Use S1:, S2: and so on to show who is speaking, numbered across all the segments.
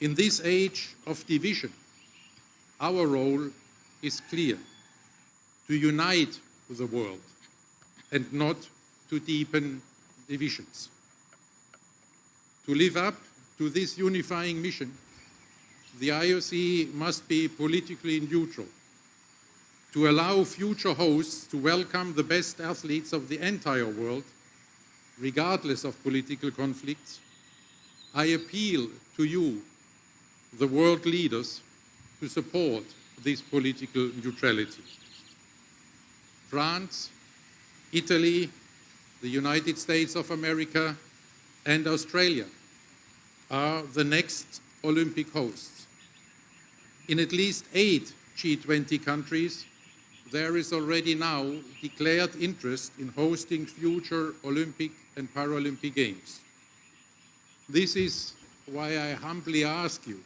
S1: In this age of division, our role is clear: to unite the world and not to deepen divisions. To live up to this unifying mission, the IOC must be politically neutral. To allow future hosts to welcome the best athletes of the entire world, regardless of political conflicts, I appeal to you, the world leaders, to support this political neutrality. France, Italy, the United States of America, and Australia are the next Olympic hosts. In at least 8 G20 countries, there is already now declared interest in hosting future Olympic and Paralympic Games. This is why I humbly ask you,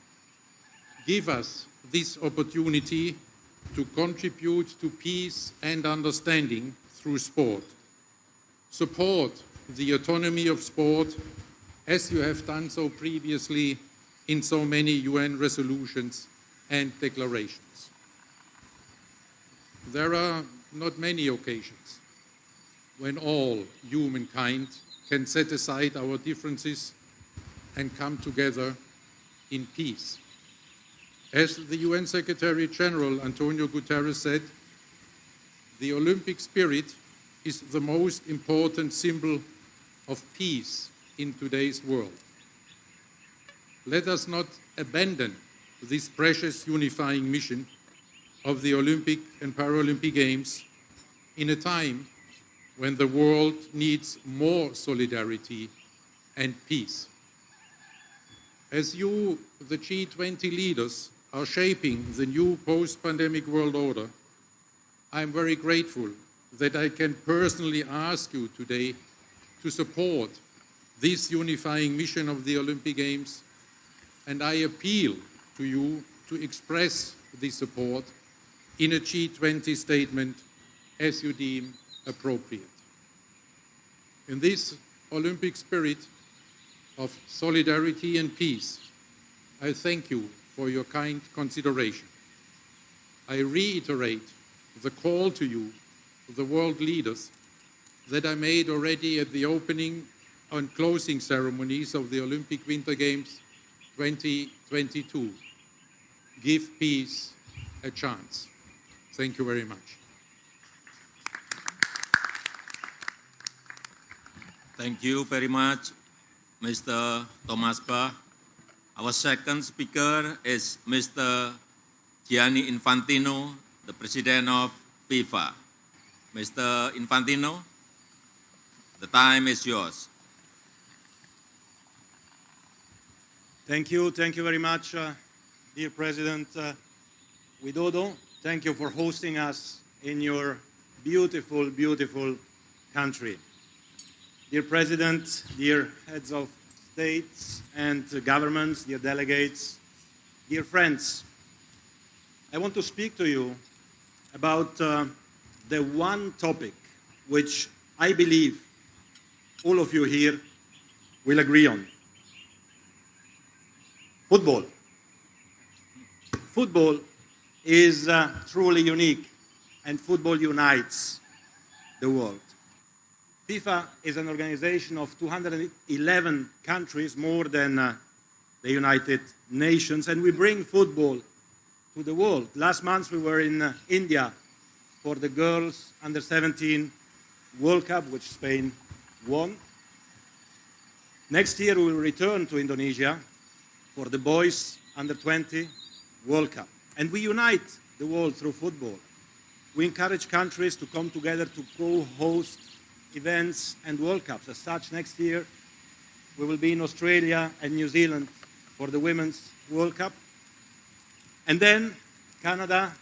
S1: give us this opportunity to contribute to peace and understanding through sport. Support the autonomy of sport as you have done so previously in so many UN resolutions and declarations. There are not many occasions when all humankind can set aside our differences and come together in peace. As the UN Secretary General Antonio Guterres said, the Olympic spirit is the most important symbol of peace in today's world. Let us not abandon this precious unifying mission of the Olympic and Paralympic Games in a time when the world needs more solidarity and peace. As you, the G20 leaders, are shaping the new post-pandemic world order, I am very grateful that I can personally ask you today to support this unifying mission of the Olympic Games, and I appeal to you to express this support in a G20 statement as you deem appropriate. In this Olympic spirit of solidarity and peace, I thank you for your kind consideration. I reiterate the call to you, the world leaders, that I made already at the opening and closing ceremonies of the Olympic Winter Games 2022. Give peace a chance. Thank you very much.
S2: Thank you very much, Mr. Thomas Bach. Our second speaker is Mr. Gianni Infantino, the President of FIFA. Mr. Infantino, the time is yours.
S3: Thank you very much, dear President Widodo. Thank you for hosting us in your beautiful, beautiful country. Dear President, dear heads of states and governments, dear delegates, dear friends, I want to speak to you about the one topic which I believe all of you here will agree on. Football. Football is truly unique, and football unites the world. FIFA is an organization of 211 countries, more than the United Nations, and we bring football to the world. Last month we were in India for the girls under-17 World Cup, which Spain won. Next year we will return to Indonesia for the boys under-20 World Cup. And we unite the world through football. We encourage countries to come together to co-host events and World Cups. As such, next year we will be in Australia and New Zealand for the Women's World Cup. And then Canada,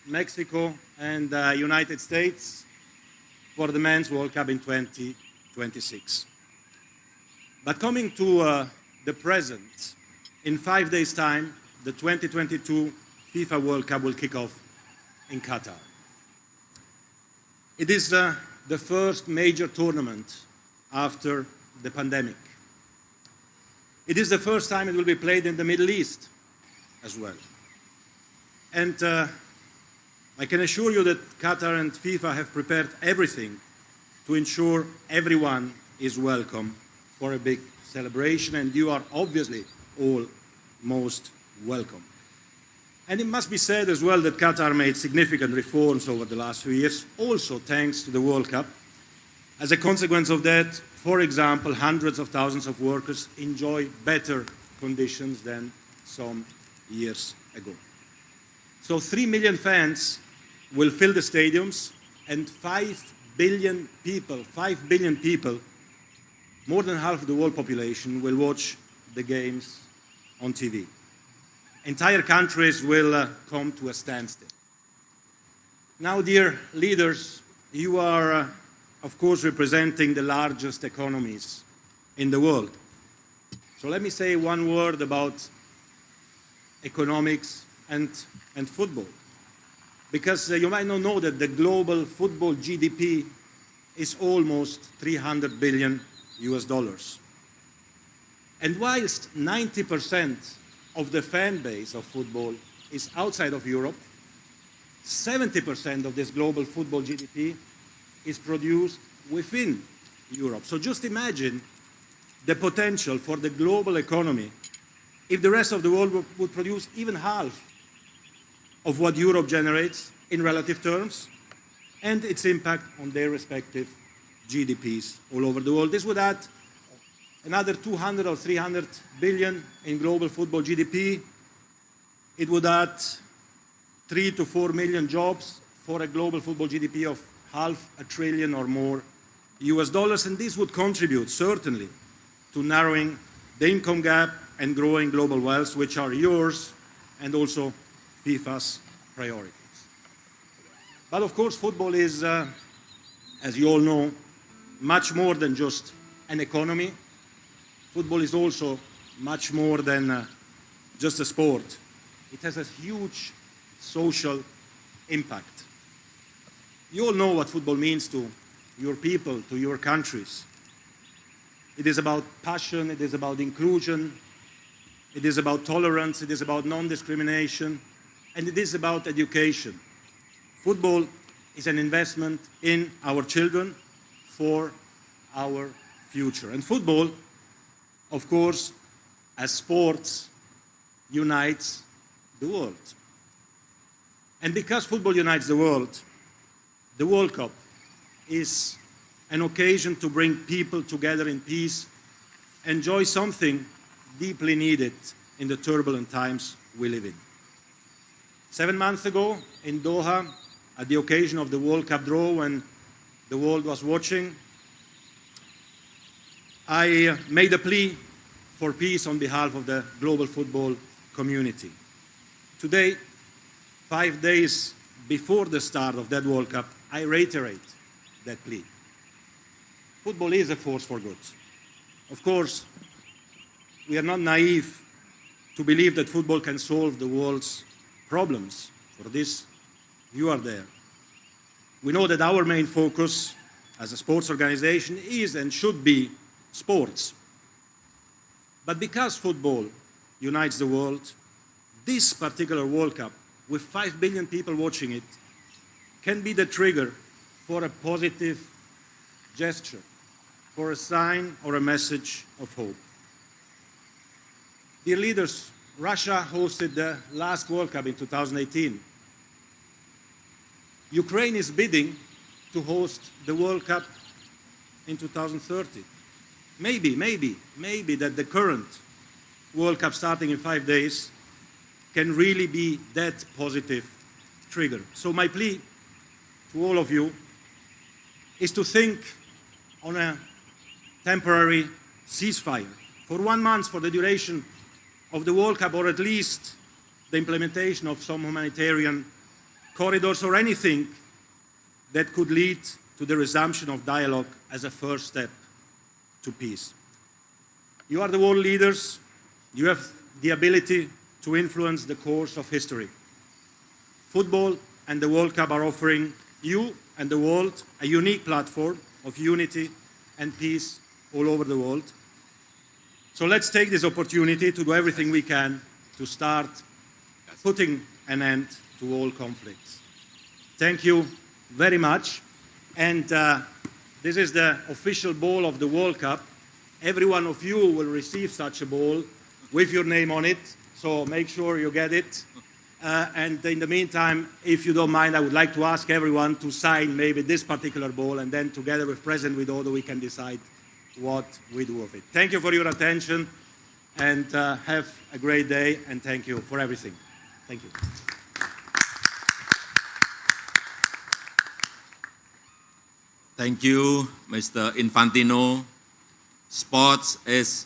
S3: Mexico, and United States for the Men's World Cup in 2026. But coming to the present, in 5 days' time, the 2022 FIFA World Cup will kick off in Qatar. It is the first major tournament after the pandemic. It is the first time it will be played in the Middle East as well. And I can assure you that Qatar and FIFA have prepared everything to ensure everyone is welcome for a big celebration, and you are obviously all most welcome. And it must be said as well that Qatar made significant reforms over the last few years, also thanks to the World Cup. As a consequence of that, for example, hundreds of thousands of workers enjoy better conditions than some years ago. So 3 million fans will fill the stadiums, and 5 billion people, more than half of the world population, will watch the games on TV. Entire countries will come to a standstill. Now, dear leaders, you are, of course, representing the largest economies in the world. So let me say one word about economics and football. Because you might not know that the global football GDP is almost $300 billion US. And whilst 90% of the fan base of football is outside of Europe, 70% of this global football GDP is produced within Europe. So just imagine the potential for the global economy if the rest of the world would produce even half of what Europe generates in relative terms, and its impact on their respective GDPs all over the world. This would add another 200 or 300 billion in global football GDP. It would add 3 to 4 million jobs for a global football GDP of $500 billion or more US, and this would contribute certainly to narrowing the income gap and growing global wealth, which are yours and also FIFA's priorities. But of course, football is, as you all know, much more than just an economy. Football is also much more than just a sport. It has a huge social impact. You all know what football means to your people, to your countries. It is about passion, it is about inclusion, it is about tolerance, it is about non-discrimination, and it is about education. Football is an investment in our children for our future. And football, of course, as sports, unites the world. And because football unites the World Cup is an occasion to bring people together in peace, enjoy something deeply needed in the turbulent times we live in. 7 months ago in Doha, at the occasion of the World Cup draw, when the world was watching, I made a plea for peace on behalf of the global football community. Today, 5 days before the start of that World Cup, I reiterate that plea. Football is a force for good. Of course, we are not naive to believe that football can solve the world's problems. For this, you are there. We know that our main focus as a sports organization is and should be sports. But because football unites the world, this particular World Cup, with 5 billion people watching it, can be the trigger for a positive gesture, for a sign or a message of hope. Dear leaders, Russia hosted the last World Cup in 2018. Ukraine is bidding to host the World Cup in 2030. Maybe that the current World Cup starting in 5 days can really be that positive trigger. So my plea to all of you is to think on a temporary ceasefire for 1 month for the duration of the World Cup, or at least the implementation of some humanitarian corridors or anything that could lead to the resumption of dialogue as a first step to peace. You are the world leaders. You have the ability to influence the course of history. Football and the World Cup are offering you and the world a unique platform of unity and peace all over the world. So let's take this opportunity to do everything we can to start putting an end to all conflicts. Thank you very much. And this is the official ball of the World Cup. Every one of you will receive such a ball with your name on it, so make sure you get it. And in the meantime, if you don't mind, I would like to ask everyone to sign maybe this particular ball, and then together with President Widodo, we can decide what we do with it. Thank you for your attention, and have a great day, and thank you for everything. Thank you.
S2: Thank you, Mr. Infantino. Sports is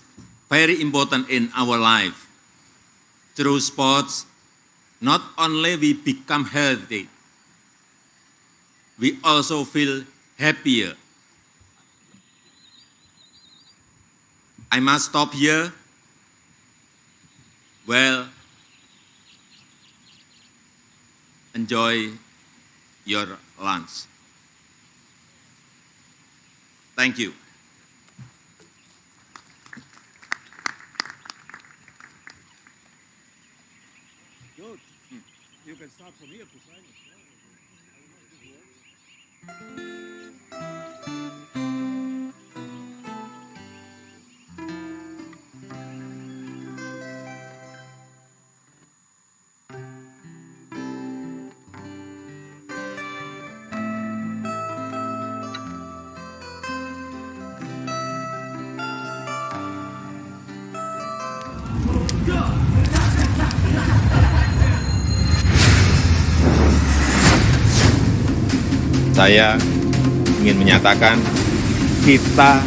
S2: very important in our life. Through sports, not only we become healthy, we also feel happier. I must stop here. Well, enjoy your lunch. Thank you.
S3: Good. You can start from here to sign it.
S2: Saya ingin menyatakan kita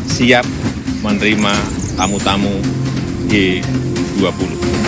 S2: siap menerima tamu-tamu G20.